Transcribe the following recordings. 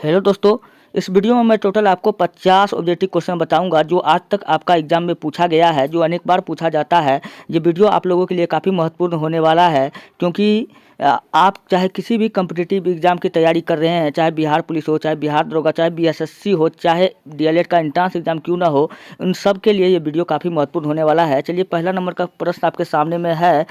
Hello दोस्तों, इस video में मैं टोटल आपको 50 ऑब्जेक्टिव क्वेश्चन बताऊंगा जो आज तक आपका एग्जाम में पूछा गया है, जो अनेक बार पूछा जाता है। ये वीडियो आप लोगों के लिए काफ़ी महत्वपूर्ण होने वाला है, क्योंकि आप चाहे किसी भी कम्पिटिटिव एग्जाम की तैयारी कर रहे हैं, चाहे बिहार पुलिस हो, चाहे बिहार दरोगा, चाहे बीएसएससी हो, चाहे डीएलएड का एंट्रेंस एग्जाम क्यों ना हो, उन सब के लिए ये वीडियो काफ़ी महत्वपूर्ण होने वाला है। चलिए, पहला नंबर का प्रश्न आपके सामने में है,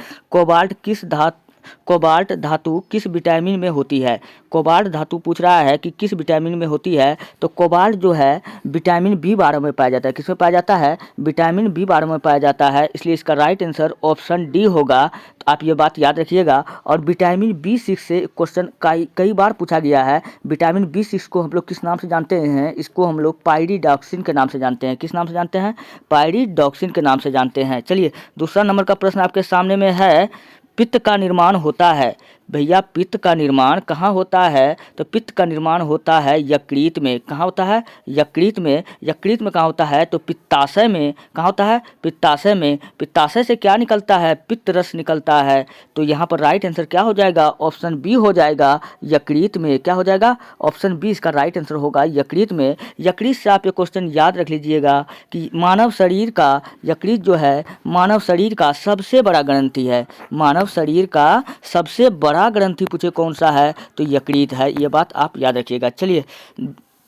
कोबाल्ट धातु किस विटामिन में होती है। कोबाल्ट धातु पूछ रहा है कि किस विटामिन में होती है। तो कोबाल्ट जो है विटामिन बी 12 में पाया जाता है। किसमें पाया जाता है? विटामिन बी 12 में पाया जाता है, इसलिए इसका राइट आंसर ऑप्शन डी होगा। तो आप ये बात याद रखिएगा। और विटामिन बी 6 से क्वेश्चन कई बार पूछा गया है। विटामिन बी 6 को हम लोग किस नाम से जानते हैं? इसको हम लोग पायरिडॉक्सिन के नाम से जानते हैं। किस नाम से जानते हैं? पायरिडॉक्सिन के नाम से जानते हैं। चलिए, दूसरा नंबर का प्रश्न आपके सामने में है, पित्त का निर्माण होता है। भैया, पित्त का निर्माण कहाँ होता है? तो पित्त का निर्माण होता है यकृत में। कहाँ होता है? यकृत में। यकृत में कहाँ होता है? तो पित्ताशय में। कहाँ होता है? पित्ताशय में। पित्ताशय से क्या निकलता है? पित्त रस निकलता है। तो यहाँ पर राइट आंसर क्या हो जाएगा? ऑप्शन बी हो जाएगा, यकृत में। क्या हो जाएगा? ऑप्शन बी इसका राइट आंसर होगा, यकृत में। यकृत से आप ये क्वेश्चन याद रख लीजिएगा कि मानव शरीर का यकृत जो है मानव शरीर का सबसे बड़ा ग्रंथि है। मानव शरीर का सबसे बड़ा ग्रंथि पूछे कौन सा है? तो यकृत है। ये बात आप याद रखिएगा। चलिए,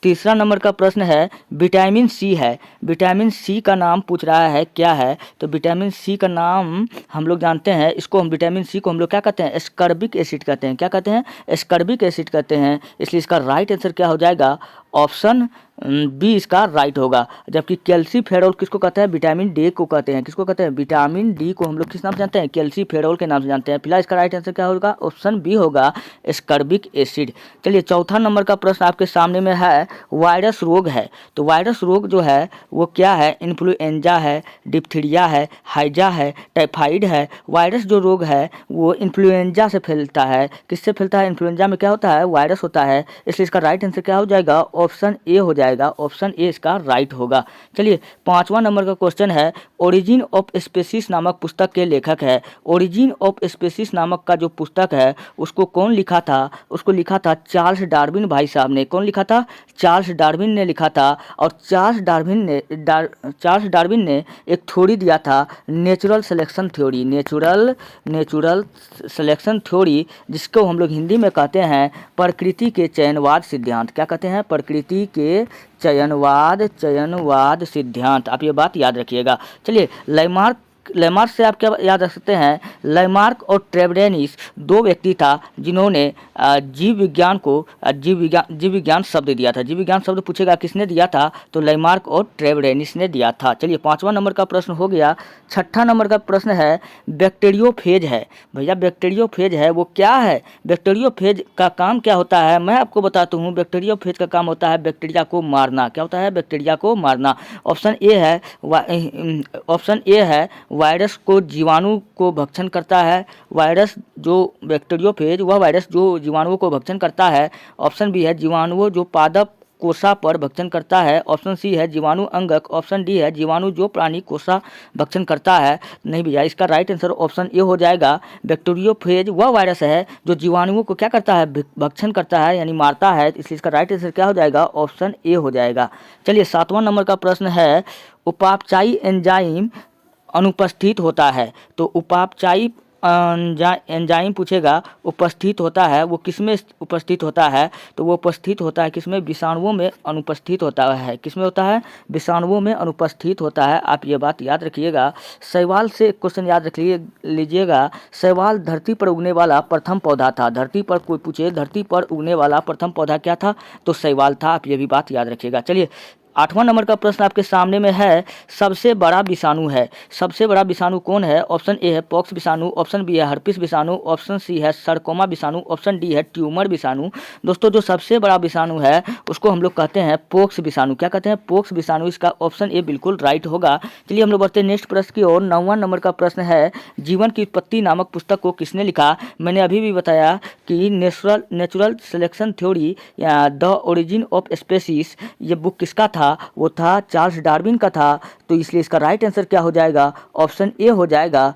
तीसरा नंबर का प्रश्न है, विटामिन सी है। विटामिन सी का नाम पूछ रहा है, क्या है? तो विटामिन सी का नाम हम लोग जानते हैं। इसको हम विटामिन सी को हम लोग क्या कहते हैं? एस्कर्बिक एसिड कहते हैं। क्या कहते हैं? एस्कर्बिक एसिड कहते हैं। इसलिए इसका राइट आंसर क्या हो जाएगा? ऑप्शन बी इसका राइट होगा। जबकि कैल्सीफेरॉल किसको कहते हैं? विटामिन डी को कहते हैं। किसको कहते हैं? विटामिन डी को हम लोग किस नाम से जानते हैं? कैल्सीफेरॉल के नाम से जानते हैं। फिलहाल इसका राइट आंसर क्या होगा? ऑप्शन बी होगा, एस्कर्बिक एसिड। चलिए, चौथा नंबर का प्रश्न आपके सामने में है, वायरस रोग है। तो वायरस रोग जो है वो क्या है? इन्फ्लुएंजा है, डिप्थीरिया है, हाइजा है, टाइफाइड है। वायरस जो रोग है वो इन्फ्लुएंजा से फैलता है। किससे फैलता है? इन्फ्लुएंजा में क्या होता है? वायरस होता है। इसलिए इसका राइट आंसर क्या हो जाएगा? ऑप्शन ए हो जाएगा। ऑप्शन ए इसका राइट होगा। चलिए, पांचवा नंबर का क्वेश्चन है, ओरिजिन ऑफ स्पीसीज नामक पुस्तक के लेखक है। ओरिजिन ऑफ स्पीसीज नामक का जो पुस्तक है उसको कौन लिखा था? उसको लिखा था चार्ल्स डार्विन भाई साहब ने। कौन लिखा था? चार्ल्स डार्विन ने लिखा था। और चार्ल्स डार्विन ने एक थ्योरी दिया था, natural selection theory. Natural selection theory, जिसको हम लोग हिंदी में कहते हैं प्रकृति के चयनवाद सिद्धांत। क्या कहते हैं? प्रकृति के चयनवाद सिद्धांत। आप ये बात याद रखिएगा। चलिए, लेमार्क से आप क्या याद रख सकते हैं? लेमार्क और ट्रेवडेनिस दो व्यक्ति था जिन्होंने जीव विज्ञान शब्द दिया था। जीव विज्ञान शब्द पूछेगा किसने दिया था? तो लेमार्क और ट्रेवडेनिस ने दिया था। चलिए, पांचवा नंबर का प्रश्न हो गया। छठा नंबर का प्रश्न है, बैक्टीरियोफेज है। भैया, बैक्टीरियोफेज है वो क्या है? बैक्टीरियोफेज का काम क्या होता है? मैं आपको बताता हूँ। बैक्टीरियोफेज का काम होता है बैक्टीरिया को मारना। क्या होता है? बैक्टीरिया को मारना। ऑप्शन ए है वायरस को जीवाणु को भक्षण करता है। वायरस जो बैक्टीरियोफेज, वह वायरस जो जीवाणुओं को भक्षण करता है। ऑप्शन बी है जीवाणुओं जो पादप कोशा पर भक्षण करता है। ऑप्शन सी है जीवाणु अंगक। ऑप्शन डी है जीवाणु जो प्राणी कोशा भक्षण करता है। नहीं भैया, इसका राइट आंसर ऑप्शन ए हो जाएगा। बैक्टीरियोफेज वह वायरस है जो जीवाणुओं को क्या करता है? भक्षण करता है, यानी मारता है। इसलिए इसका राइट आंसर क्या हो जाएगा? ऑप्शन ए हो जाएगा। चलिए, सातवां नंबर का प्रश्न है, उपापचयी एंजाइम अनुपस्थित होता है। तो उपापचयी एंजाइम पूछेगा, उपस्थित होता है, वो किसमें उपस्थित होता है? तो वो उपस्थित होता है किसमें? विषाणुओं में अनुपस्थित होता है। किसमें होता है? विषाणुओं में अनुपस्थित होता है। आप ये बात याद रखिएगा। शैवाल से क्वेश्चन याद रख लीजिएगा। शैवाल धरती पर उगने वाला प्रथम पौधा था। धरती पर कोई पूछे धरती पर उगने वाला प्रथम पौधा क्या था? तो शैवाल था। आप ये भी बात याद रखिएगा। चलिए, आठवां नंबर का प्रश्न आपके सामने में है, सबसे बड़ा विषाणु है। सबसे बड़ा विषाणु कौन है? ऑप्शन ए है पॉक्स विषाणु। ऑप्शन बी है हर्पिस विषाणु। ऑप्शन सी है सरकोमा विषाणु। ऑप्शन डी है ट्यूमर विषाणु। दोस्तों, जो सबसे बड़ा विषाणु है उसको हम लोग कहते हैं पोक्स विषाणु। क्या कहते हैं? पोक्स विषाणु। इसका ऑप्शन ए बिल्कुल राइट होगा। चलिए, हम लोग बढ़ते हैं नेक्स्ट प्रश्न की ओर। 9वां नंबर का प्रश्न है, जीवन की उत्पत्ति नामक पुस्तक को किसने लिखा? मैंने अभी भी बताया कि नेचुरल सिलेक्शन थ्योरी या द ओरिजिन ऑफ स्पेसीज, ये बुक किसका था? वो था चार्ल्स डार्विन का था। तो इसलिए इसका राइट आंसर क्या हो जाएगा? ऑप्शन ए हो जाएगा,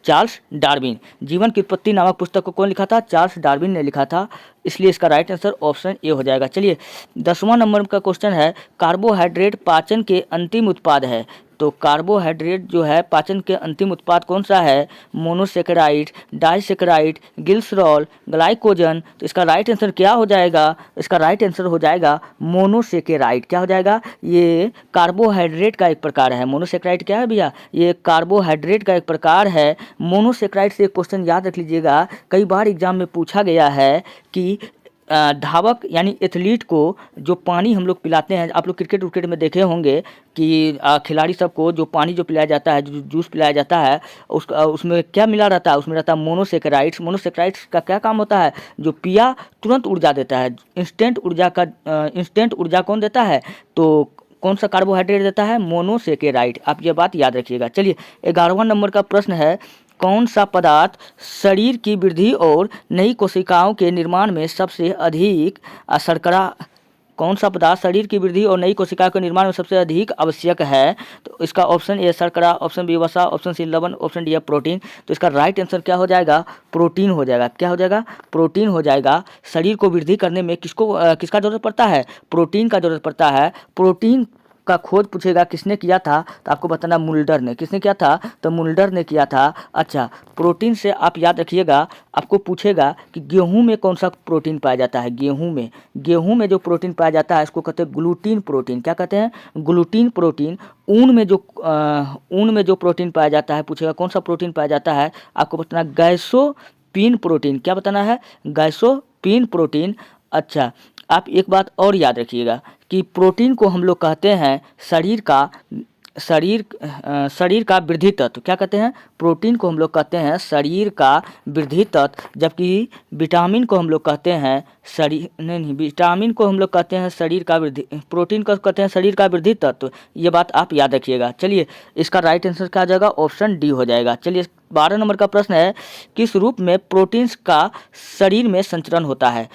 चार्ल्स डार्विन। जीवन की उत्पत्ति नामक पुस्तक को कौन लिखा था? चार्ल्स डार्विन ने लिखा था, इसलिए इसका राइट आंसर ऑप्शन ए हो जाएगा। चलिए 10वां नंबर का क्वेश्चन है, कार्बोहाइड्रेट पाचन के अंतिम उत्पाद है। तो कार्बोहाइड्रेट जो है पाचन के अंतिम उत्पाद कौन सा है? Monosaccharide, disaccharide, glycerol, glycogen. तो इसका राइट आंसर क्या हो जाएगा? इसका राइट आंसर हो जाएगा मोनोसेकेराइड। क्या हो जाएगा? ये कार्बोहाइड्रेट का एक प्रकार है। मोनोसेकेराइड क्या है भैया? ये कार्बोहाइड्रेट का एक प्रकार है। मोनोसेकेराइड से एक क्वेश्चन याद रख लीजिएगा, कई बार एग्जाम में पूछा गया है कि धावक यानी एथलीट को जो पानी हम लोग पिलाते हैं, आप लोग क्रिकेट विकेट में देखे होंगे कि खिलाड़ी सबको जो पानी जो पिलाया जाता है, जो जूस पिलाया जाता है, उसमें क्या मिला रहता है? उसमें रहता है मोनोसेकेराइड्स। मोनोसेकेराइड्स का क्या काम होता है? जो पिया तुरंत ऊर्जा देता है। इंस्टेंट ऊर्जा कौन देता है? तो कौन सा कार्बोहाइड्रेट देता है? मोनोसेकेराइड। आप ये बात याद रखिएगा। चलिए 11वां नंबर का प्रश्न है, कौन सा पदार्थ शरीर की वृद्धि और नई कोशिकाओं के निर्माण में सबसे अधिक शर्करा कौन सा पदार्थ शरीर की वृद्धि और नई कोशिकाओं के निर्माण में सबसे अधिक आवश्यक है? तो इसका ऑप्शन ए शर्करा, ऑप्शन बी वसा, ऑप्शन सी लवण, ऑप्शन डी है प्रोटीन। तो इसका राइट आंसर क्या हो जाएगा? प्रोटीन हो जाएगा। क्या हो जाएगा? प्रोटीन हो जाएगा। शरीर को वृद्धि करने में किसका जरूरत पड़ता है? प्रोटीन का जरूरत पड़ता है। प्रोटीन का खोज पूछेगा किसने किया था, तो आपको बताना मुल्डर ने। किसने किया था? तो मुल्डर ने किया था। अच्छा, प्रोटीन से आप याद रखिएगा, आपको पूछेगा कि गेहूं में कौन सा प्रोटीन पाया जाता है? गेहूं में जो प्रोटीन पाया जाता है इसको कहते हैं ग्लूटीन प्रोटीन। क्या कहते हैं? Gluten protein. ऊन में जो प्रोटीन पाया जाता है, पूछेगा कौन सा प्रोटीन पाया जाता है, आपको बताना गैसोपीन प्रोटीन। क्या बताना है? गैसोपीन प्रोटीन। अच्छा, आप एक बात और याद रखिएगा कि प्रोटीन को हम लोग कहते हैं शरीर का वृद्धि तत्व। क्या कहते हैं? प्रोटीन को हम लोग कहते हैं शरीर का वृद्धि तत्व, जबकि विटामिन को हम लोग कहते हैं विटामिन को हम लोग कहते हैं शरीर का वृद्धि, प्रोटीन को कहते हैं शरीर का वृद्धि तत्व। ये बात आप याद रखिएगा। चलिए इसका राइट आंसर क्या आ जाएगा? ऑप्शन डी हो जाएगा। चलिए 12 नंबर का प्रश्न है, किस रूप में प्रोटीन्स का शरीर में संचरण होता है?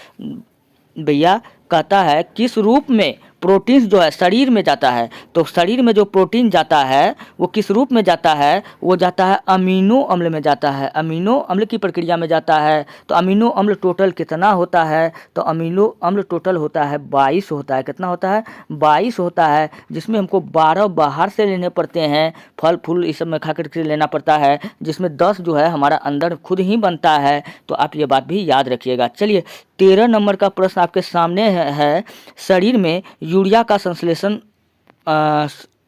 भैया कहता है किस रूप में प्रोटीन्स जो है शरीर में जाता है। तो शरीर में जो प्रोटीन जाता है वो किस रूप में जाता है? वो जाता है अमीनो अम्ल में जाता है। अमीनो अम्ल की प्रक्रिया में जाता है। तो अमीनो अम्ल टोटल कितना होता है? तो अमीनो अम्ल टोटल होता है 22 होता है। कितना होता है? 22 होता है, जिसमें हमको 12 बाहर से लेने पड़ते हैं, फल फूल इस सब में खा करके लेना पड़ता है, जिसमें 10 जो है हमारा अंदर खुद ही बनता है। तो आप ये बात भी याद रखिएगा। चलिए 13 नंबर का प्रश्न आपके सामने है, शरीर में यूरिया का संश्लेषण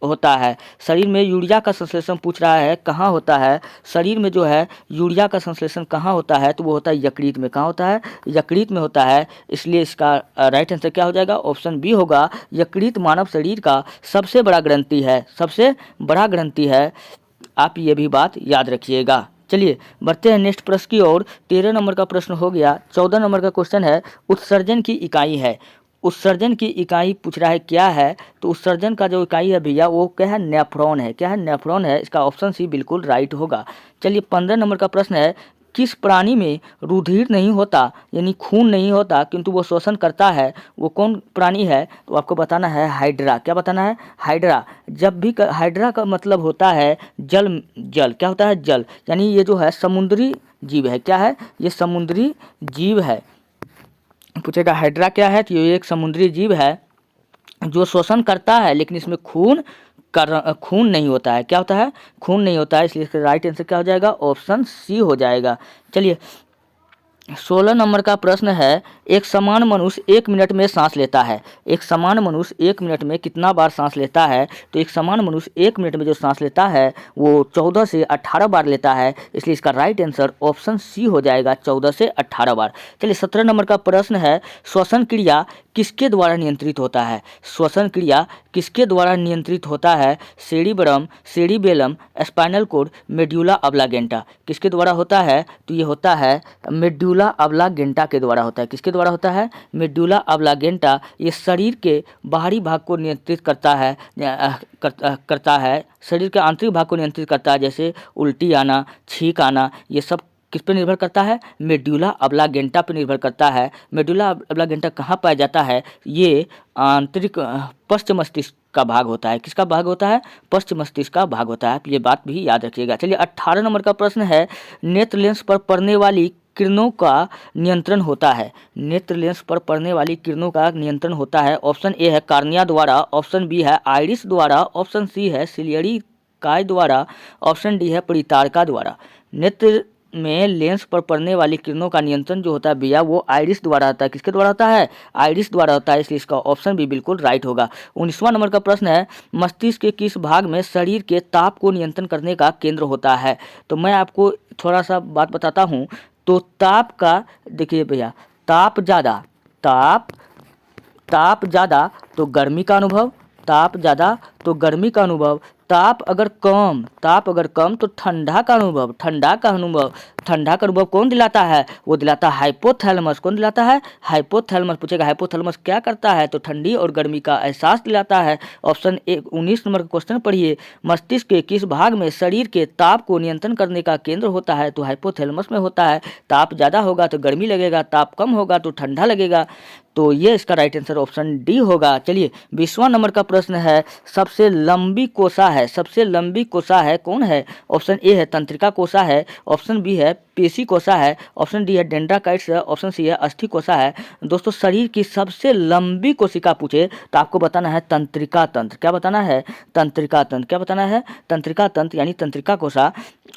होता है। शरीर में यूरिया का संश्लेषण पूछ रहा है, कहाँ होता है? शरीर में जो है यूरिया का संश्लेषण कहाँ होता है? तो वो होता है यकृत में। कहाँ होता है? यकृत में होता है। इसलिए इसका राइट आंसर क्या हो जाएगा? ऑप्शन बी होगा। यकृत मानव शरीर का सबसे बड़ा ग्रंथि है, सबसे बड़ा ग्रंथि है। आप ये भी बात याद रखिएगा। चलिए बढ़ते हैं नेक्स्ट प्रश्न की ओर। 13 नंबर का प्रश्न हो गया। 14 नंबर का क्वेश्चन है, उत्सर्जन की इकाई है। उत्सर्जन की इकाई पूछ रहा है क्या है? तो उत्सर्जन का जो इकाई है भैया वो क्या है? नेफ्रॉन है। क्या है? नेफ्रॉन है। इसका ऑप्शन सी बिल्कुल राइट होगा। चलिए 15 नंबर का प्रश्न है, किस प्राणी में रुधिर नहीं होता यानी खून नहीं होता किंतु वो शोषण करता है? वो कौन प्राणी है? तो आपको बताना है हाइड्रा। क्या बताना है? हाइड्रा। जब भी हाइड्रा का मतलब होता है जल। क्या होता है? जल, यानी ये जो है समुद्री जीव है। क्या है? ये समुद्री जीव है। पूछेगा हाइड्रा क्या है? तो ये एक समुद्री जीव है जो शोषण करता है, लेकिन इसमें खून नहीं होता है। क्या होता है? खून नहीं होता है। इसलिए इसका राइट आंसर क्या हो जाएगा? ऑप्शन सी हो जाएगा। चलिए 16 नंबर का प्रश्न है, एक समान मनुष्य 1 मिनट में सांस लेता है। एक समान मनुष्य 1 मिनट में कितना बार सांस लेता है? तो एक समान मनुष्य 1 मिनट में जो सांस लेता है वो 14 से 18 बार लेता है। इसलिए इसका राइट आंसर ऑप्शन सी हो जाएगा, 14 से 18 बार। चलिए 17 नंबर का प्रश्न है, श्वसन क्रिया किसके द्वारा नियंत्रित होता है? श्वसन क्रिया किसके द्वारा नियंत्रित होता है? Cerebrum, cerebellum, spinal cord, medulla oblongata. किसके द्वारा होता है? तो ये होता है मेड्यूला ऑब्लांगेटा के द्वारा होता है। किसके द्वारा होता है? Medulla oblongata. ये शरीर के बाहरी भाग को नियंत्रित करता है, शरीर के आंतरिक भाग को नियंत्रित करता है, जैसे उल्टी आना, छींक आना, ये सब किस पे निर्भर करता है? मेडुला अब्लागेंटा पे निर्भर करता है। मेडुला अब्लागेंटा कहाँ पाया जाता है? ये आंतरिक पश्च मस्तिष्क का भाग होता है। किसका भाग होता है? पश्च मस्तिष्क का भाग होता है। ये बात भी याद रखिएगा। चलिए 18 नंबर का प्रश्न है, नेत्र लेंस पर पड़ने वाली किरणों का नियंत्रण होता है। नेत्र लेंस पर पड़ने वाली किरणों का नियंत्रण होता है। ऑप्शन ए है कार्निया द्वारा, ऑप्शन बी है आइरिस द्वारा, ऑप्शन सी है सिलियरी काय द्वारा, ऑप्शन डी है परितारका द्वारा। नेत्र में लेंस पर पड़ने वाली किरणों का नियंत्रण जो होता है भैया वो आइरिस द्वारा होता है। किसके द्वारा होता है? आइरिस द्वारा होता है, इसलिए इसका ऑप्शन भी बिल्कुल राइट होगा। 19वां नंबर का प्रश्न है, मस्तिष्क के किस भाग में शरीर के ताप को नियंत्रण करने का केंद्र होता है? तो मैं आपको थोड़ा सा बात बताता हूँ। तो ताप का देखिए भैया, ताप ज़्यादा तो गर्मी का अनुभव, ताप ज़्यादा तो गर्मी का अनुभव, ताप अगर कम तो ठंडा का अनुभव, ठंडा का अनुभव कौन दिलाता है? वो दिलाता है हाइपोथैलेमस। कौन दिलाता है? हाइपोथैलेमस। पूछेगा हाइपोथैलेमस क्या करता है? तो ठंडी और गर्मी का एहसास दिलाता है। ऑप्शन ए 19 नंबर का क्वेश्चन पढ़िए, मस्तिष्क के किस भाग में शरीर के ताप को नियंत्रण करने का केंद्र होता है? तो हाइपोथैलेमस में होता है। ताप ज़्यादा होगा तो गर्मी लगेगा, ताप कम होगा तो ठंडा लगेगा। तो ये इसका राइट आंसर ऑप्शन डी होगा। चलिए 20वां नंबर का प्रश्न है, सबसे लंबी कोशा है कौन है? ऑप्शन ए है तंत्रिका कोशा है, ऑप्शन बी है पेशी कोशा है, ऑप्शन डी है डेंड्राकाइट्स है, ऑप्शन सी है अस्थि कोशा है। दोस्तों शरीर की सबसे लंबी कोशिका पूछे तो आपको बताना है तंत्रिका तंत्र। क्या बताना है? तंत्रिका तंत्र। क्या बताना है? तंत्रिका तंत्र यानी तंत्रिका कोशा।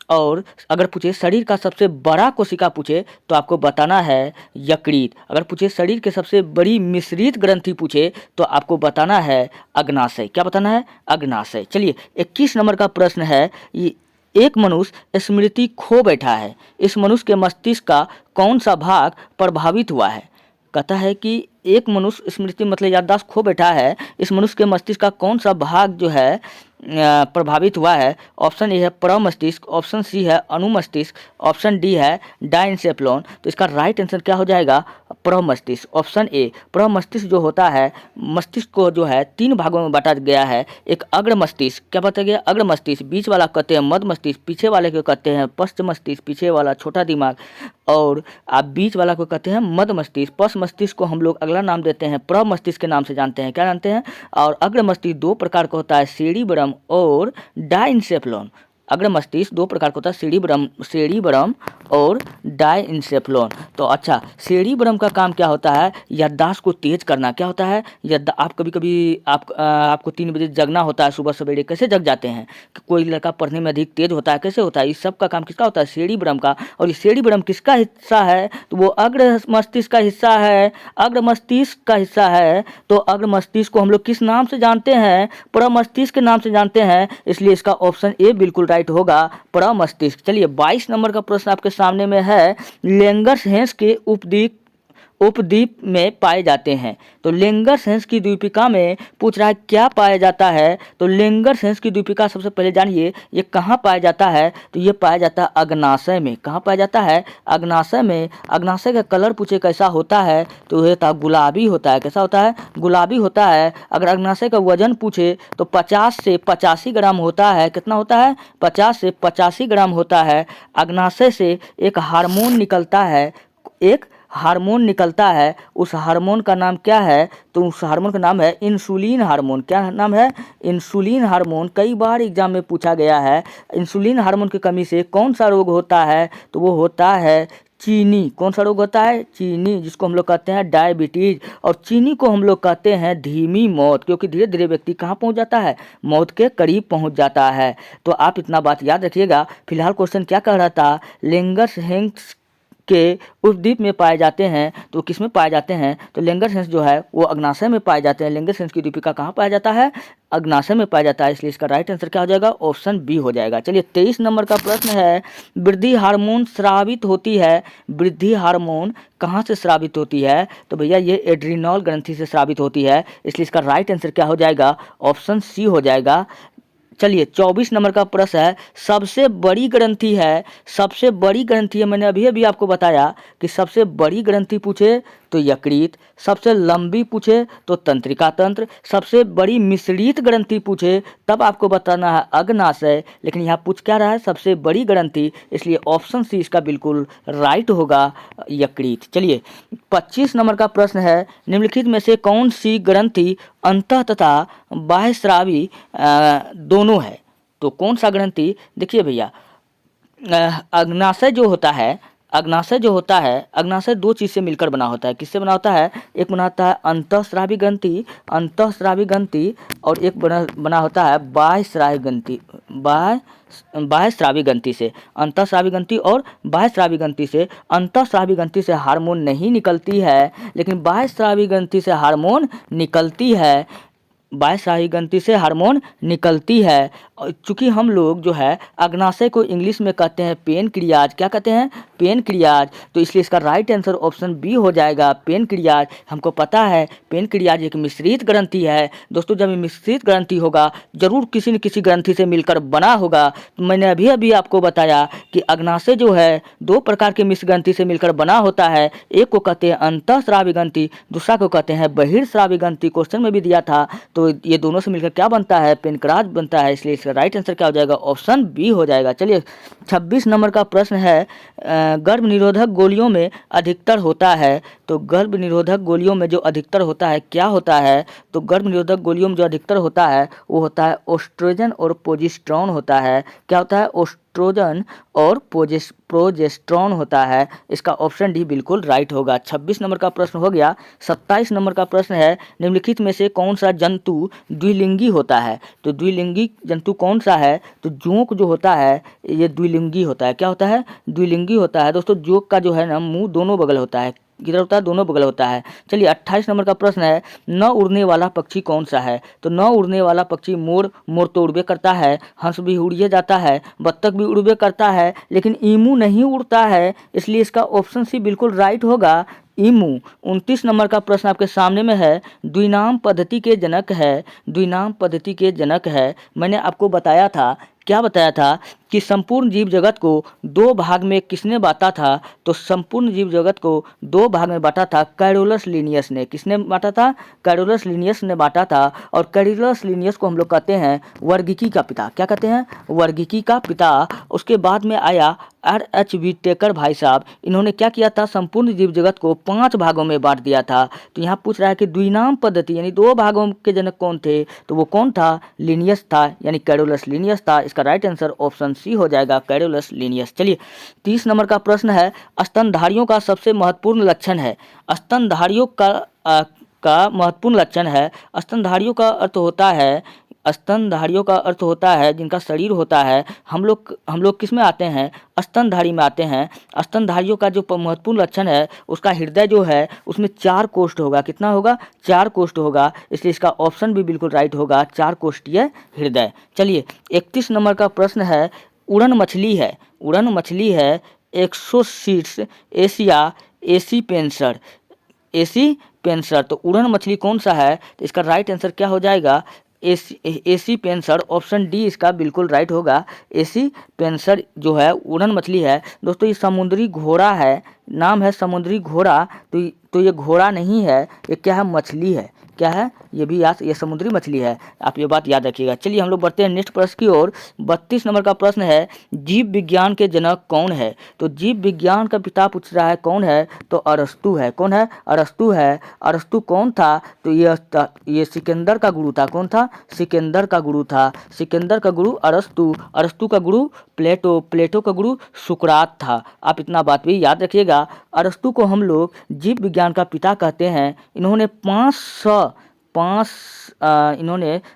और अगर पूछे शरीर का सबसे बड़ा कोशिका पूछे तो आपको बताना है यकृत। अगर पूछे शरीर के सबसे बड़ी मिश्रित ग्रंथि पूछे तो आपको बताना है अग्नाशय। क्या बताना है? अग्नाशय। चलिए 21 नंबर का प्रश्न है, एक मनुष्य स्मृति खो बैठा है, इस मनुष्य के मस्तिष्क का कौन सा भाग प्रभावित हुआ है? कहता है कि एक मनुष्य स्मृति मतलब याददाश्त खो बैठा है, इस मनुष्य के मस्तिष्क का कौन सा भाग जो है प्रभावित हुआ है? ऑप्शन ए है प्रमस्तिष्क, ऑप्शन सी है अनुमस्तिष्क, ऑप्शन डी है डाइनसेफ्लॉन। तो इसका राइट आंसर क्या हो जाएगा? प्रमस्तिष्क। ऑप्शन ए प्रमस्तिष्क जो होता है, मस्तिष्क को जो है 3 भागों में बांटा गया है। एक अग्र मस्तिष्क, क्या बताया गया? अग्र मस्तिष्क, बीच वाला कहते हैं मध्य मस्तिष्क, पीछे वाले को कहते हैं पश्च मस्तिष्क, पीछे वाला छोटा दिमाग, और आप बीच वाला को कहते हैं मध्य मस्तिष्क। पश्च मस्तिष्क को हम लोग अगला नाम देते हैं प्रमस्तिष्क के नाम से जानते हैं। क्या जानते हैं? और अग्र मस्तिष्क 2 प्रकार का होता है, सेरिब्रम और डाइनसेफ्लॉन। अग्र मस्तिष्क 2 प्रकार का होता है, सेरिब्रम और डाइनसेफ्लॉन। तो अच्छा, सेरिब्रम का काम क्या होता है? याददाश्त को तेज करना। क्या होता है? आप कभी आपको 3 बजे जगना होता है सुबह सवेरे, कैसे जग जाते हैं? कोई लड़का पढ़ने में अधिक तेज होता है, कैसे होता है? इस सब का काम किसका होता है? सेरिब्रम का। और ये सेरिब्रम किसका हिस्सा है? तो वो अग्र मस्तिष्क का हिस्सा है। अग्र मस्तिष्क का हिस्सा है तो अग्र मस्तिष्क को हम लोग किस नाम से जानते हैं? प्रमस्तिष्क के नाम से जानते हैं, इसलिए इसका ऑप्शन ए बिल्कुल राइट होगा, प्रमस्तिष्क। चलिए 22 नंबर का प्रश्न आपके सामने में है, लेंगर्स के उपद्वीप में पाए जाते हैं। तो लेंगर्स की द्वीपिका में पूछ रहा है क्या पाया जाता है? तो लेंगर्स की द्वीपिका सबसे पहले जानिए ये कहाँ पाया जाता है? तो ये पाया जाता है अग्नाशय में। कहाँ पाया जाता है? अग्नाशय में। अग्नाशय का कलर पूछे कैसा होता है? तो ये गुलाबी होता है। कैसा होता है? गुलाबी होता है। अगर अग्नाशय का वजन पूछे तो 50 से 85 ग्राम होता है। कितना होता है? 50 से 85 ग्राम होता है। अग्नाशय से एक हार्मोन निकलता है, उस हार्मोन का नाम क्या है? तो उस हार्मोन का नाम है इंसुलिन हार्मोन। क्या नाम है? Insulin hormone. कई बार एग्जाम में पूछा गया है। इंसुलिन हार्मोन की कमी से कौन सा रोग होता है? तो वो होता है चीनी। कौन सा रोग होता है? चीनी, जिसको हम लोग कहते हैं डायबिटीज। और चीनी को हम लोग कहते हैं धीमी मौत, क्योंकि धीरे धीरे व्यक्ति कहाँ पहुँच जाता है? मौत के करीब पहुँच जाता है। तो आप इतना बात याद रखिएगा। फिलहाल क्वेश्चन क्या कह रहा था? लेंगर्स के उपद्वीप में पाए जाते हैं। तो किस में पाए जाते हैं? तो लेंगर्स जो है वो अग्नाशय में पाए जाते हैं। लेंगर्स की द्वीपिका कहाँ पाया जाता है? अग्नाशय में पाया जाता है, इसलिए इसका राइट आंसर क्या हो जाएगा? ऑप्शन बी हो जाएगा। चलिए 23 नंबर का प्रश्न है, वृद्धि हार्मोन स्रावित होती है। वृद्धि हार्मोन कहाँ से स्रावित होती है? तो भैया ये एड्रिनल ग्रंथि से स्रावित होती है, इसलिए इसका राइट आंसर क्या हो जाएगा? ऑप्शन सी हो जाएगा। चलिए 24 नंबर का प्रश्न है, सबसे बड़ी ग्रंथि है। मैंने अभी आपको बताया कि सबसे बड़ी ग्रंथि पूछे तो यकृत, सबसे लंबी पूछे तो तंत्रिका तंत्र, सबसे बड़ी मिश्रित ग्रंथि पूछे तब आपको बताना है अग्नाशय, लेकिन यहाँ पूछ क्या रहा है सबसे बड़ी ग्रंथि, इसलिए ऑप्शन सी इसका बिल्कुल राइट होगा यकृत। चलिए 25 नंबर का प्रश्न है, निम्नलिखित में से कौन सी ग्रंथि अंतः तथा बाह्यस्रावी दोनों है? तो कौन सा ग्रंथि, देखिए भैया अग्नाशय जो होता है, अग्नाशय दो चीज़ से मिलकर बना होता है। किससे बना होता है? एक बना होता है अंतःस्रावी ग्रंथि और एक बना होता है बाह्यस्रावी ग्रंथि, बाह्यस्रावी ग्रंथि से। अंतःस्रावी ग्रंथि और बाह्यस्रावी ग्रंथि से, अंतःस्रावी ग्रंथि से हार्मोन नहीं निकलती है, लेकिन बाह्यस्रावी ग्रंथि से हार्मोन निकलती है, बाह्यस्रावी ग्रंथि से हार्मोन निकलती है। चूँकि हम लोग जो है अग्नाशय को इंग्लिश में कहते हैं पेनक्रियाज, क्या कहते हैं? पेनक्रियाज, तो इसलिए इसका राइट आंसर ऑप्शन बी हो जाएगा पेनक्रियाज। हमको पता है पेनक्रियाज एक मिश्रित ग्रंथि है। दोस्तों जब ये मिश्रित ग्रंथि होगा जरूर किसी न किसी ग्रंथि से मिलकर बना होगा। तो मैंने अभी आपको बताया कि अग्नाशय जो है दो प्रकार के मिश्र ग्रंथि से मिलकर बना होता है, एक को कहते हैं अंतःस्रावी ग्रंथि, दूसरा को कहते हैं बहिर्स्रावी ग्रंथि। क्वेश्चन में भी दिया था, तो ये दोनों से मिलकर क्या बनता है? पेनक्रियाज बनता है, इसलिए इसका राइट आंसर क्या हो जाएगा? ऑप्शन बी हो जाएगा। चलिए 26 नंबर का प्रश्न है, गर्भ निरोधक गोलियों में अधिकतर होता है, तो गर्भ निरोधक गोलियों में जो अधिकतर होता है क्या होता है? तो गर्भ निरोधक गोलियों में जो अधिकतर होता है वो होता है ओस्ट्रोजन और प्रोजेस्टेरोन होता है। क्या होता है? ओस्ट्रोजन और प्रोजेस्टेरोन होता है। इसका ऑप्शन डी बिल्कुल राइट होगा। 26 नंबर का प्रश्न हो गया। 27 नंबर का प्रश्न है, निम्नलिखित में से कौन सा जंतु द्विलिंगी होता है? तो द्विलिंगी जंतु कौन सा है? तो जोंक जो होता है ये द्विलिंगी होता है। क्या होता है? द्विलिंगी होता है। दोस्तों जोंक का जो है ना मुंह दोनों बगल होता है, किधर होता है? दोनों बगल होता है। चलिए 28 नंबर का प्रश्न है, न उड़ने वाला पक्षी कौन सा है? तो न उड़ने वाला पक्षी मोर तो उड़बे करता है, हंस भी उड़िए जाता है, बत्तख भी उड़बे करता है, लेकिन ईमू नहीं उड़ता है, इसलिए इसका ऑप्शन सी बिल्कुल राइट होगा ईमू। 29 नंबर का प्रश्न आपके सामने में है, द्विनाम पद्धति के जनक है, द्विनाम पद्धति के जनक है। मैंने आपको बताया था, क्या बताया था कि संपूर्ण जीव जगत को दो भाग में किसने बांटा था? तो संपूर्ण जीव जगत को दो भाग में बांटा था कैरोलस लिनियस ने। किसने बांटा था? कैरोलस लिनियस ने बांटा था। और कैरोलस लिनियस को हम लोग कहते हैं वर्गीकी का पिता। क्या कहते हैं? वर्गीकी का पिता। उसके बाद में आया R.H. व्हिटेकर भाई साहब, इन्होंने क्या किया था? संपूर्ण जीव जगत को 5 भागों में बांट दिया था। तो यहाँ पूछ रहा है कि द्विनाम पद्धति यानी दो भागों के जनक कौन थे? तो वो कौन था? लिनियस था, यानी कैरोलस लिनियस था। इसका राइट आंसर ऑप्शन सी हो जाएगा कैरोलस लिनियस। चलिए 30 नंबर का प्रश्न है, स्तनधारियों का सबसे महत्वपूर्ण लक्षण है। स्तनधारियों का महत्वपूर्ण लक्षण है, स्तनधारियों का अर्थ होता है, स्तनधारियों का अर्थ होता है जिनका शरीर होता है। हम लोग किस में आते हैं? स्तनधारी में आते हैं। स्तनधारियों का जो महत्वपूर्ण लक्षण है उसका हृदय जो है उसमें 4 कोष्ठ होगा। कितना होगा? 4 कोष्ठ होगा, इसलिए इसका ऑप्शन भी बिल्कुल राइट होगा 4 कोष्ठीय हृदय। चलिए 31 नंबर का प्रश्न है, उड़न मछली है एक्सोसिट्स एशिया एसी पेंसर। तो उड़न मछली कौन सा है? तो इसका राइट आंसर क्या हो जाएगा? एसी पेंसर। ऑप्शन डी इसका बिल्कुल राइट होगा। एसी पेंसर जो है उड़न मछली है। दोस्तों ये समुद्री घोड़ा है, नाम है समुद्री घोड़ा। तो ये घोड़ा नहीं है, ये क्या है? मछली है। क्या है? ये भी ये समुद्री मछली है, आप ये बात याद रखिएगा। चलिए हम लोग बढ़ते हैं नेक्स्ट प्रश्न की ओर। 32 नंबर का प्रश्न है, जीव विज्ञान के जनक कौन है? तो जीव विज्ञान का पिता पूछ रहा है कौन है? तो अरस्तु है। कौन है? अरस्तु है। अरस्तु कौन था? तो ये सिकंदर का गुरु था। कौन था? सिकंदर का गुरु था। सिकंदर का गुरु अरस्तु, अरस्तु का गुरु प्लेटो, प्लेटो का गुरु सुकरात था। आप इतना बात भी याद रखिएगा। अरस्तु को हम लोग जीव विज्ञान का पिता कहते हैं। इन्होंने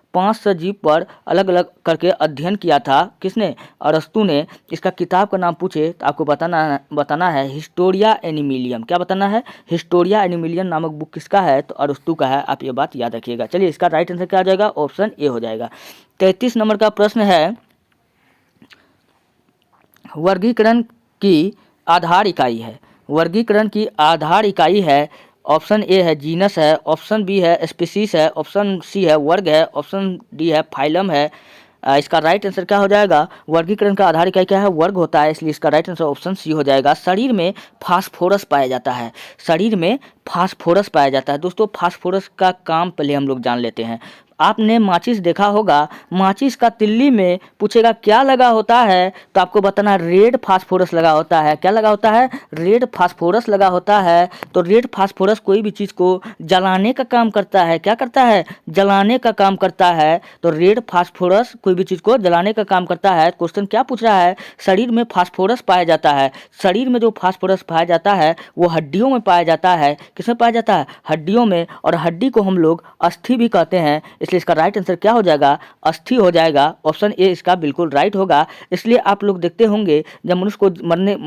500 जीव पर अलग अलग करके अध्ययन किया था। किसने? अरस्तु ने। इसका किताब का नाम पूछे तो आपको बताना है हिस्टोरिया एनिमिलियम। क्या बताना है? हिस्टोरिया एनिमिलियम नामक बुक किसका है? तो अरस्तु का है। आप ये बात याद रखिएगा। चलिए इसका राइट आंसर क्या आ जाएगा? ऑप्शन ए हो जाएगा। 33 नंबर का प्रश्न है, वर्गीकरण की आधार इकाई है। वर्गीकरण की आधार इकाई है। ऑप्शन ए है जीनस है, ऑप्शन बी है स्पीसीज है, ऑप्शन सी है वर्ग है, ऑप्शन डी है फाइलम है। इसका राइट आंसर क्या हो जाएगा, वर्गीकरण का आधार इकाई क्या है, वर्ग होता है, इसलिए इसका राइट आंसर ऑप्शन सी हो जाएगा। शरीर में फास्फोरस पाया जाता है, शरीर में फास्फोरस पाया जाता है। दोस्तों फास्फोरस का काम पहले हम लोग जान लेते हैं। आपने माचिस देखा होगा, माचिस का तिल्ली में पूछेगा क्या लगा होता है, तो आपको बताना रेड फास्फोरस लगा होता है। क्या लगा होता है, रेड फास्फोरस लगा होता है। तो रेड फास्फोरस कोई भी चीज़ को जलाने का काम करता है। क्या करता है, जलाने का काम करता है। तो रेड फास्फोरस कोई भी चीज़ को जलाने का काम करता है। क्वेश्चन क्या पूछ रहा है, शरीर में फास्फोरस पाया जाता है। शरीर में जो फास्फोरस पाया जाता है वो हड्डियों में पाया जाता है। किसमें पाया जाता है, हड्डियों में। और हड्डी को हम लोग अस्थि भी कहते हैं, इसलिए इसका राइट आंसर क्या हो जाएगा, अस्थि हो जाएगा। ऑप्शन ए इसका बिल्कुल राइट होगा। इसलिए आप लोग देखते होंगे जब मनुष्य को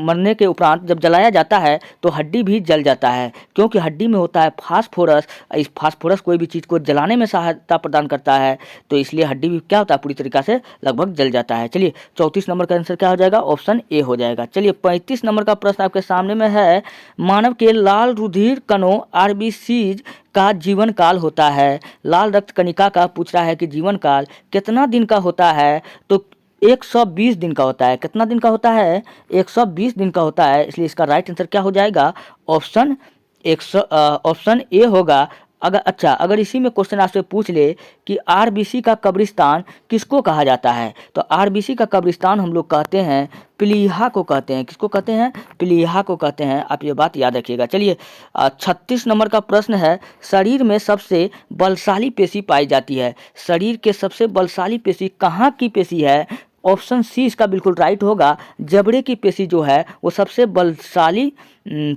मरने के उपरांत जब जलाया जाता है तो हड्डी भी जल जाता है, क्योंकि हड्डी में होता है फास्फोरस। इस फास्फोरस कोई भी चीज़ को जलाने में सहायता प्रदान करता है, तो इसलिए हड्डी भी क्या होता है, पूरी तरीक़ा से लगभग जल जाता है। चलिए 34 नंबर का आंसर क्या हो जाएगा, ऑप्शन ए हो जाएगा। चलिए 35 नंबर का प्रश्न आपके सामने में है, मानव के लाल रुधिर कणों आरबीसीज का जीवन काल होता है। लाल रक्त कणिका का पूछ रहा है कि जीवन काल कितना दिन का होता है, तो 120 दिन का होता है। कितना दिन का होता है, 120 दिन का होता है, इसलिए इसका राइट आंसर क्या हो जाएगा, ऑप्शन ऑप्शन ए होगा। अगर इसी में क्वेश्चन आपसे पूछ ले कि आरबीसी का कब्रिस्तान किसको कहा जाता है, तो आरबीसी का कब्रिस्तान हम लोग कहते हैं प्लीहा को कहते हैं। किसको कहते हैं, प्लीहा को कहते हैं। आप ये बात याद रखिएगा। चलिए 36 नंबर का प्रश्न है, शरीर में सबसे बलशाली पेशी पाई जाती है। शरीर के सबसे बलशाली पेशी कहाँ की पेशी है, ऑप्शन सी इसका बिल्कुल राइट होगा। जबड़े की पेशी जो है वो सबसे बलशाली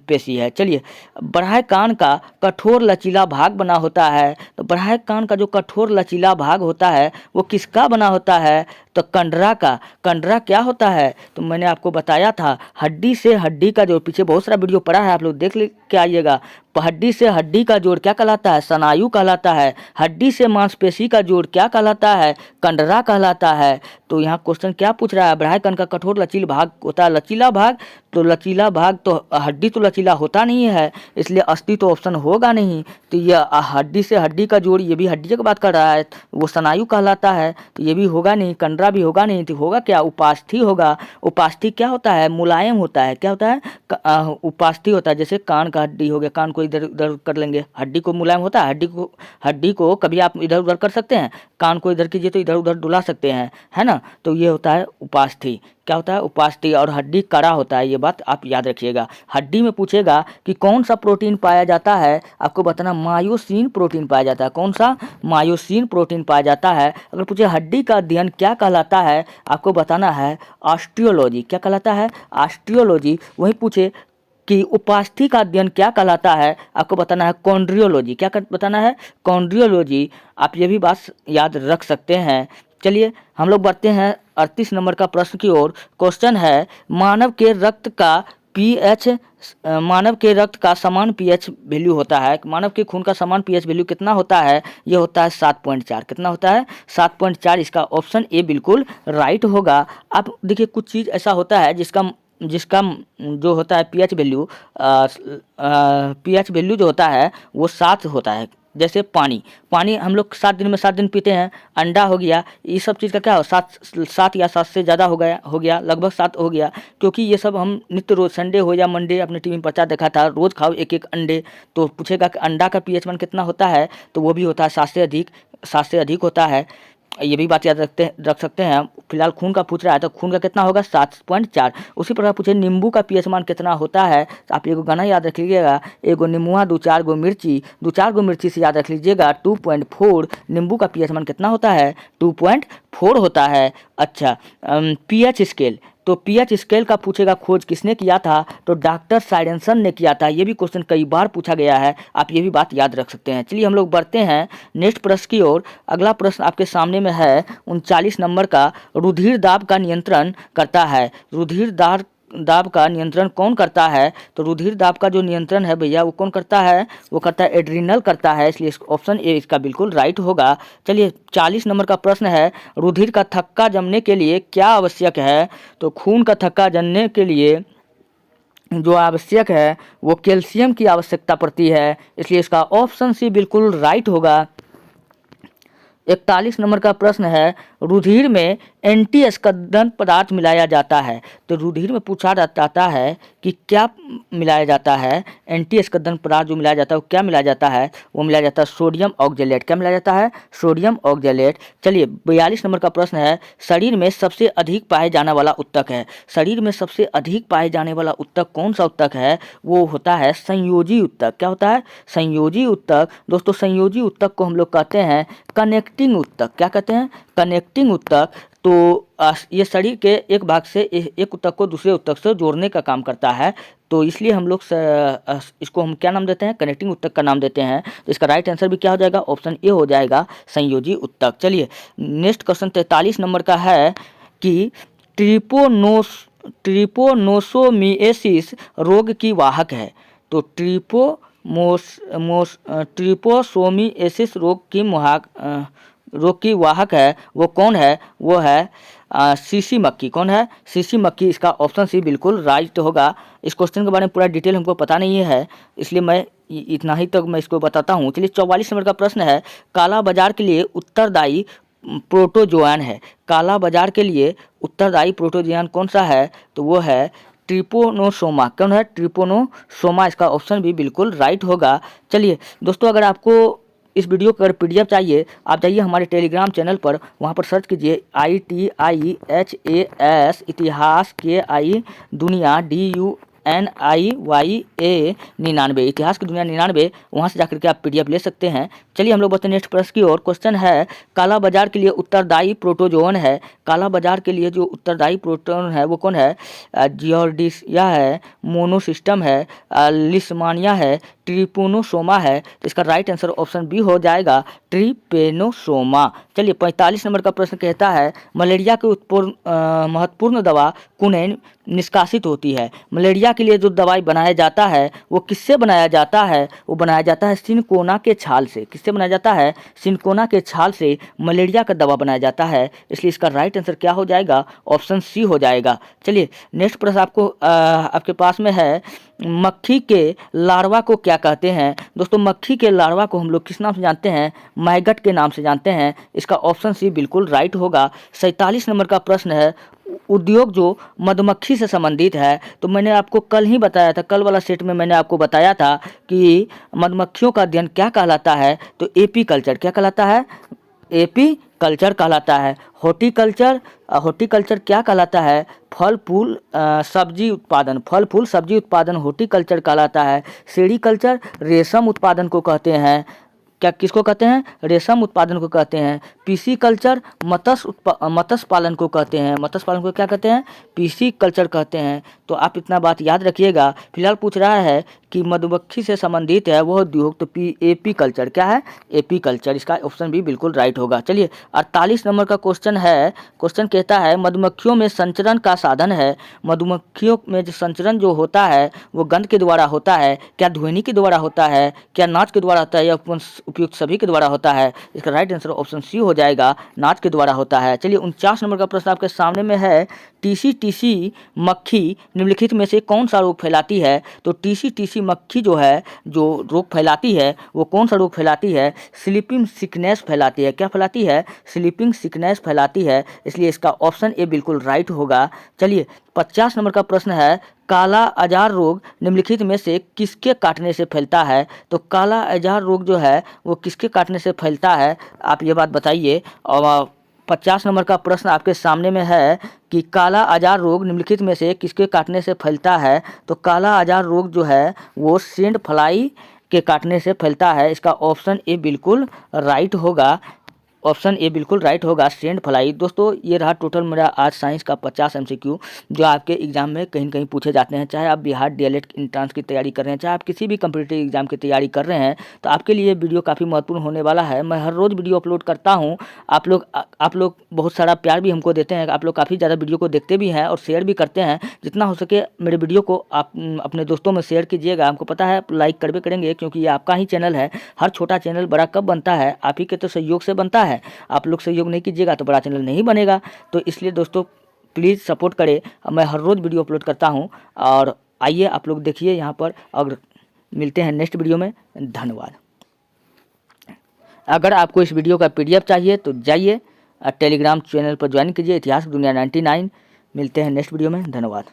पेशी है। चलिए बरहाए कान का कठोर लचीला भाग बना होता है, तो बरहाए कान का जो कठोर लचीला भाग होता है वो किसका बना होता है, तो कंडरा का। कंडरा क्या होता है, तो मैंने आपको बताया था हड्डी से हड्डी का जोड़, पीछे बहुत सारा वीडियो पड़ा है, आप लोग देख के आइएगा। हड्डी से हड्डी का जोड़ क्या कहलाता है, स्नायु कहलाता है। हड्डी से मांसपेशी का जोड़ क्या कहलाता है, कंडरा कहलाता है। तो यहाँ क्वेश्चन क्या पूछ रहा है, बरहाए कान का कठोर लचीला भाग होता है लचीला भाग, तो लचीला भाग तो हड्डी तो लचीला होता नहीं है, इसलिए अस्थि तो ऑप्शन होगा नहीं। तो यह हड्डी से हड्डी का जोड़, ये भी हड्डी की बात कर रहा है, वो स्नायु कहलाता है, तो ये भी होगा नहीं। कंडरा भी होगा नहीं, तो होगा क्या, उपास्थि होगा। उपास्थि क्या होता है, मुलायम होता है। क्या होता है, उपास्थि होता है। जैसे कान का हड्डी हो गया, कान को इधर उधर कर लेंगे, हड्डी को मुलायम होता है। हड्डी को कभी आप इधर उधर कर सकते हैं, कान को इधर कीजिए तो इधर उधर डुला सकते हैं, है ना। तो ये होता है उपास्थि। क्या होता है, उपास्थि। और हड्डी कड़ा होता है, ये बात आप याद रखिएगा। हड्डी में पूछेगा कि कौन सा प्रोटीन पाया जाता है, आपको बताना मायोसिन प्रोटीन पाया जाता है। कौन सा, मायोसिन प्रोटीन पाया जाता है। अगर पूछे हड्डी का अध्ययन क्या कहलाता है, आपको बताना है ऑस्टियोलॉजी। क्या कहलाता है, ऑस्टियोलॉजी। वही पूछे कि उपास्थि का अध्ययन क्या कहलाता है, आपको बताना है कॉन्ड्रियोलॉजी। क्या बताना है, कॉन्ड्रियोलॉजी। आप ये भी बात याद रख सकते हैं। चलिए हम लोग बढ़ते हैं 38 नंबर का प्रश्न की ओर। क्वेश्चन है, मानव के रक्त का पीएच, मानव के रक्त का समान पीएच वैल्यू होता है। मानव के खून का समान पीएच वैल्यू कितना होता है, ये होता है 7.4। कितना होता है, 7.4। इसका ऑप्शन ए बिल्कुल राइट होगा। आप देखिए कुछ चीज़ ऐसा होता है जिसका जो होता है पीएच वैल्यू जो होता है वो 7 होता है। जैसे पानी हम लोग 7 दिन में 7 दिन पीते हैं। अंडा हो गया, ये सब चीज़ का क्या हो, 7 या 7 से ज़्यादा हो गया, लगभग 7 हो गया, क्योंकि ये सब हम नित्य रोज संडे हो या मंडे, अपने टीवी में प्रचार देखा था, रोज़ खाओ एक एक अंडे। तो पूछेगा कि अंडा का पीएच मान कितना होता है, तो वो भी होता है 7 से अधिक होता है। ये भी बात याद रख सकते हैं। फिलहाल खून का पूछ रहा है, तो खून का कितना होगा, 7.4। उसी प्रकार पूछे नींबू का पीएच मान कितना होता है, तो आप ये गाना याद रख लीजिएगा, एगो नींबुआ 2-4 गो मिर्ची से याद रख लीजिएगा 2.4। नींबू का पीएच मान कितना होता है, 2.4 होता है। अच्छा, पीएच स्केल, तो पीएच स्केल का पूछेगा खोज किसने किया था, तो डॉक्टर साइडेंसन ने किया था। ये भी क्वेश्चन कई बार पूछा गया है, आप ये भी बात याद रख सकते हैं। चलिए हम लोग बढ़ते हैं नेक्स्ट प्रश्न की ओर। अगला प्रश्न आपके सामने में है 39 नंबर का, रुधिर दाब का नियंत्रण करता है। रुधिर दाब का नियंत्रण कौन करता है, तो रुधिर दाब का जो नियंत्रण है भैया वो कौन करता है, वो करता है एड्रिनल करता है, इसलिए ऑप्शन ए इसका बिल्कुल राइट होगा। चलिए 40 नंबर का प्रश्न है, रुधिर का थक्का जमने के लिए क्या आवश्यक है, तो खून का थक्का जमने के लिए जो आवश्यक है वो कैल्शियम की आवश्यकता पड़ती है, इसलिए इसका ऑप्शन सी बिल्कुल राइट होगा। 41 नंबर का प्रश्न है, रुधिर में एंटी स्कंदन पदार्थ मिलाया जाता है। तो रुधिर में पूछा जाता है कि क्या मिलाया जाता है। एंटी स्कंदन पदार्थ जो मिलाया जाता है वो क्या मिलाया जाता है, वो मिलाया जाता है सोडियम ऑक्जेलेट। क्या मिलाया जाता है, सोडियम ऑक्जेलेट। चलिए 42 नंबर का प्रश्न है, शरीर में सबसे अधिक पाए जाने वाला उत्तक है। शरीर में सबसे अधिक पाए जाने वाला उत्तक कौन सा उत्तक है, वो होता है संयोजी उत्तक। क्या होता है, संयोजी उत्तक। दोस्तों संयोजी उत्तक को हम लोग कहते हैं कनेक्टिंग उत्तक। क्या कहते हैं, कनेक्टिंग उत्तक। तो ये शरीर के एक भाग से एक उत्तक को दूसरे उत्तक से जोड़ने का काम करता है, तो इसलिए हम लोग इसको हम क्या नाम देते हैं, कनेक्टिंग उत्तक का नाम देते हैं। तो इसका राइट आंसर भी क्या हो जाएगा, ऑप्शन ए हो जाएगा, संयोजी उत्तक। चलिए नेक्स्ट क्वेश्चन 43 नंबर का है कि ट्रिपोनोसोमिएसिस रोग की वाहक है। तो ट्रिपोसोमिएसिस रोग की वाहक है, वो कौन है, वो है सीसी मक्खी। कौन है, सीसी मक्खी। इसका ऑप्शन सी बिल्कुल राइट होगा। इस क्वेश्चन के बारे में पूरा डिटेल हमको पता नहीं है, इसलिए मैं इतना ही तक मैं इसको बताता हूँ। चलिए 44 नंबर का प्रश्न है, काला बाजार के लिए उत्तरदायी प्रोटोजोआन है। काला बाजार के लिए उत्तरदायी प्रोटोजोआन कौन सा है, तो वो है ट्रिपोनोसोमा। कौन है, ट्रिपोनोसोमा। इसका ऑप्शन भी बिल्कुल राइट होगा। चलिए दोस्तों, अगर आपको इस वीडियो का PDF चाहिए, आप जाइए हमारे टेलीग्राम चैनल पर, वहाँ पर सर्च कीजिए ITIHAS इतिहास KI दुनिया DUNIYA 99, इतिहास की दुनिया 99। वहाँ से जाकर के आप PDF ले सकते हैं। चलिए हम लोग बढ़ते हैं नेक्स्ट प्रश्न की ओर। क्वेश्चन है, काला बाजार के लिए उत्तरदायी प्रोटोजोन है। काला बाजार के लिए जो उत्तरदायी प्रोटोन है वो कौन है, जियोर्डिया है, मोनोसिस्टम है, लिस्मानिया है, ट्रिपोनोसोमा है। तो इसका राइट आंसर ऑप्शन बी हो जाएगा, ट्रिपेनोसोमा। चलिए 45 नंबर का प्रश्न कहता है, मलेरिया की महत्वपूर्ण दवा कुनैन निष्कासित होती है। मलेरिया के लिए जो दवाई बनाया जाता है वो किससे बनाया जाता है, वो बनाया जाता है सिनकोना के छाल से। किससे बनाया जाता है, सिनकोना के छाल से मलेरिया का दवा बनाया जाता है। इसलिए इसका राइट आंसर क्या हो जाएगा, ऑप्शन सी हो जाएगा। चलिए नेक्स्ट प्रश्न आपके पास में है, मक्खी के लार्वा को क्या कहते हैं। दोस्तों मक्खी के लार्वा को हम लोग किस नाम से जानते हैं, मैगट के नाम से जानते हैं। इसका ऑप्शन सी बिल्कुल राइट होगा। 47 नंबर का प्रश्न है, उद्योग जो मधुमक्खी से संबंधित है। तो मैंने आपको कल ही बताया था, कल वाला सेट में मैंने आपको बताया था कि मधुमक्खियों का अध्ययन क्या कहलाता है, तो एपीकल्चर। क्या कहलाता है, एपी कल्चर कहलाता है। हॉर्टिकल्चर, हॉर्टिकल्चर क्या कहलाता है, फल फूल सब्जी उत्पादन। फल फूल सब्जी उत्पादन हॉर्टिकल्चर कहलाता है। सेरीकल्चर रेशम उत्पादन को कहते हैं। क्या किसको कहते हैं, रेशम उत्पादन को कहते हैं। पीसी कल्चर मत्स्य पालन को कहते हैं। मत्स्य पालन को क्या कहते हैं, पीसी कल्चर कहते हैं। तो आप इतना बात याद रखिएगा। फिलहाल पूछ रहा है कि मधुमक्खी से संबंधित है वह उद्योग, तो एपी कल्चर। क्या है, एपी कल्चर। इसका ऑप्शन भी बिल्कुल राइट होगा। चलिए 48 नंबर का क्वेश्चन है। क्वेश्चन कहता है, मधुमक्खियों में संचरण का साधन है। मधुमक्खियों में जो संचरण जो होता है वो गंध के द्वारा होता है, क्या ध्वनि के द्वारा होता है, क्या नाच के द्वारा होता है, या उपयुक्त सभी के द्वारा होता है। इसका राइट आंसर ऑप्शन सी हो जाएगा, नाच के द्वारा होता है। चलिए 49 नंबर का प्रश्न आपके सामने में है, टीसी मक्खी निम्नलिखित में से कौन सा रोग फैलाती है। तो टीसी मक्खी जो है, जो रोग फैलाती है वो कौन सा रोग फैलाती है, स्लीपिंग सिकनेस फैलाती है। क्या फैलाती है, स्लीपिंग सिकनेस फैलाती है। इसलिए इसका ऑप्शन ए बिल्कुल राइट होगा। चलिए 50 नंबर का प्रश्न है, काला अजार रोग निम्नलिखित में से किसके काटने से फैलता है। तो काला अजार रोग जो है वो किसके काटने से फैलता है, आप ये बात बताइए। और 50 नंबर का प्रश्न आपके सामने में है कि काला अजार रोग निम्नलिखित में से किसके काटने से फैलता है। तो काला अजार रोग जो है वो सेंड फ्लाई के काटने से फैलता है। इसका ऑप्शन ए बिल्कुल राइट होगा, ऑप्शन ए बिल्कुल राइट होगा, सेंड फ्लाई। दोस्तों ये रहा टोटल मेरा आज साइंस का 50 MCQ जो आपके एग्जाम में कहीं कहीं पूछे जाते हैं। चाहे आप बिहार DLED एंट्रेंस की तैयारी कर रहे हैं, चाहे आप किसी भी कम्पिटिटिव एग्जाम की तैयारी कर रहे हैं, तो आपके लिए वीडियो काफ़ी महत्वपूर्ण होने वाला है। मैं हर रोज़ वीडियो अपलोड करता हूँ। आप लोग बहुत सारा प्यार भी हमको देते हैं। आप लोग काफ़ी ज़्यादा वीडियो को देखते भी हैं और शेयर भी करते हैं। जितना हो सके मेरे वीडियो को आप अपने दोस्तों में शेयर कीजिएगा। हमको पता है लाइक करबे करेंगे, क्योंकि ये आपका ही चैनल है। हर छोटा चैनल बड़ा कब बनता है, आप ही के तो सहयोग से बनता है। आप लोग सहयोग नहीं कीजिएगा तो बड़ा चैनल नहीं बनेगा। तो इसलिए दोस्तों प्लीज़ सपोर्ट करें। मैं हर रोज़ वीडियो अपलोड करता हूं, और आइए आप लोग देखिए यहाँ पर, और मिलते हैं नेक्स्ट वीडियो में। धन्यवाद। अगर आपको इस वीडियो का PDF चाहिए तो जाइए टेलीग्राम चैनल पर ज्वाइन कीजिए, इतिहास दुनिया 99। मिलते हैं नेक्स्ट वीडियो में, धन्यवाद।